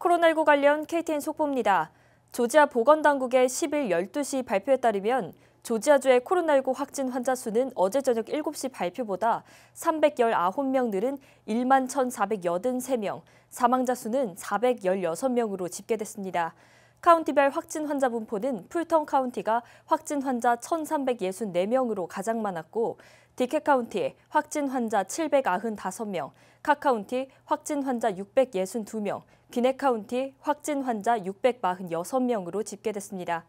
코로나19 관련 KTN 속보입니다. 조지아 보건당국의 10일 12시 발표에 따르면 조지아주의 코로나19 확진 환자 수는 어제 저녁 7시 발표보다 319명 늘은 1만 1,483명, 사망자 수는 416명으로 집계됐습니다. 카운티별 확진 환자 분포는 풀턴 카운티가 확진 환자 1,364명으로 가장 많았고 디켓 카운티 확진 환자 795명, 카 카운티 확진 환자 662명, 귀넷 카운티 확진 환자 646명으로 집계됐습니다.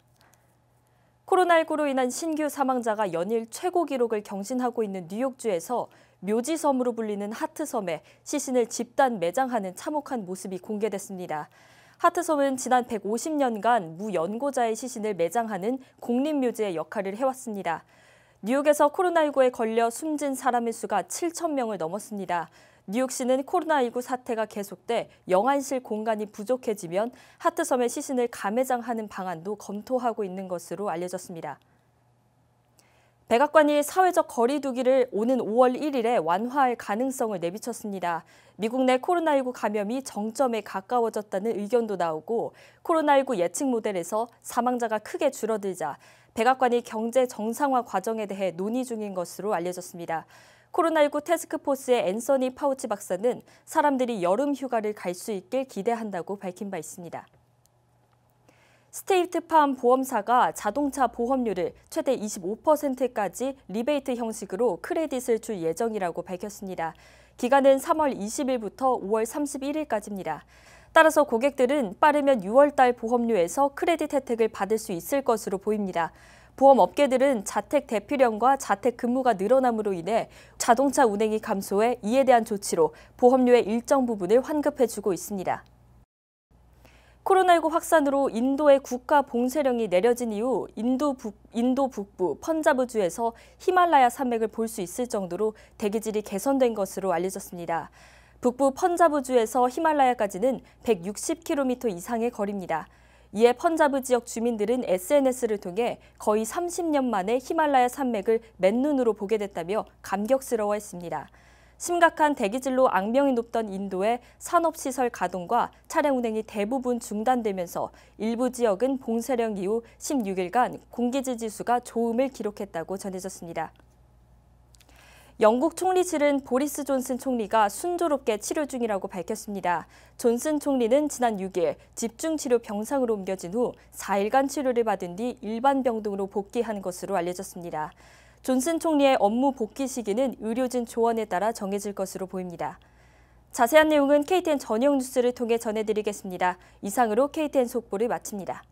코로나19로 인한 신규 사망자가 연일 최고 기록을 경신하고 있는 뉴욕주에서 묘지섬으로 불리는 하트섬에 시신을 집단 매장하는 참혹한 모습이 공개됐습니다. 하트섬은 지난 150년간 무연고자의 시신을 매장하는 공립묘지의 역할을 해왔습니다. 뉴욕에서 코로나19에 걸려 숨진 사람의 수가 7,000명을 넘었습니다. 뉴욕시는 코로나19 사태가 계속돼 영안실 공간이 부족해지면 하트섬의 시신을 가매장하는 방안도 검토하고 있는 것으로 알려졌습니다. 백악관이 사회적 거리 두기를 오는 5월 1일에 완화할 가능성을 내비쳤습니다. 미국 내 코로나19 감염이 정점에 가까워졌다는 의견도 나오고 코로나19 예측 모델에서 사망자가 크게 줄어들자 백악관이 경제 정상화 과정에 대해 논의 중인 것으로 알려졌습니다. 코로나19 태스크포스의 앤서니 파우치 박사는 사람들이 여름 휴가를 갈 수 있길 기대한다고 밝힌 바 있습니다. 스테이트팜 보험사가 자동차 보험료를 최대 25%까지 리베이트 형식으로 크레딧을 줄 예정이라고 밝혔습니다. 기간은 3월 20일부터 5월 31일까지입니다. 따라서 고객들은 빠르면 6월 달 보험료에서 크레딧 혜택을 받을 수 있을 것으로 보입니다. 보험업계들은 자택 대피령과 자택 근무가 늘어남으로 인해 자동차 운행이 감소해 이에 대한 조치로 보험료의 일정 부분을 환급해주고 있습니다. 코로나19 확산으로 인도의 국가 봉쇄령이 내려진 이후 인도 북부 펀자브주에서 히말라야 산맥을 볼 수 있을 정도로 대기질이 개선된 것으로 알려졌습니다. 북부 펀자브주에서 히말라야까지는 160km 이상의 거리입니다. 이에 펀자브 지역 주민들은 SNS를 통해 거의 30년 만에 히말라야 산맥을 맨눈으로 보게 됐다며 감격스러워했습니다. 심각한 대기질로 악명이 높던 인도의 산업시설 가동과 차량 운행이 대부분 중단되면서 일부 지역은 봉쇄령 이후 16일간 공기질 지수가 좋음을 기록했다고 전해졌습니다. 영국 총리실은 보리스 존슨 총리가 순조롭게 치료 중이라고 밝혔습니다. 존슨 총리는 지난 6일 집중치료 병상으로 옮겨진 후 4일간 치료를 받은 뒤 일반 병동으로 복귀한 것으로 알려졌습니다. 존슨 총리의 업무 복귀 시기는 의료진 조언에 따라 정해질 것으로 보입니다. 자세한 내용은 KTN 전용 뉴스를 통해 전해드리겠습니다. 이상으로 KTN 속보를 마칩니다.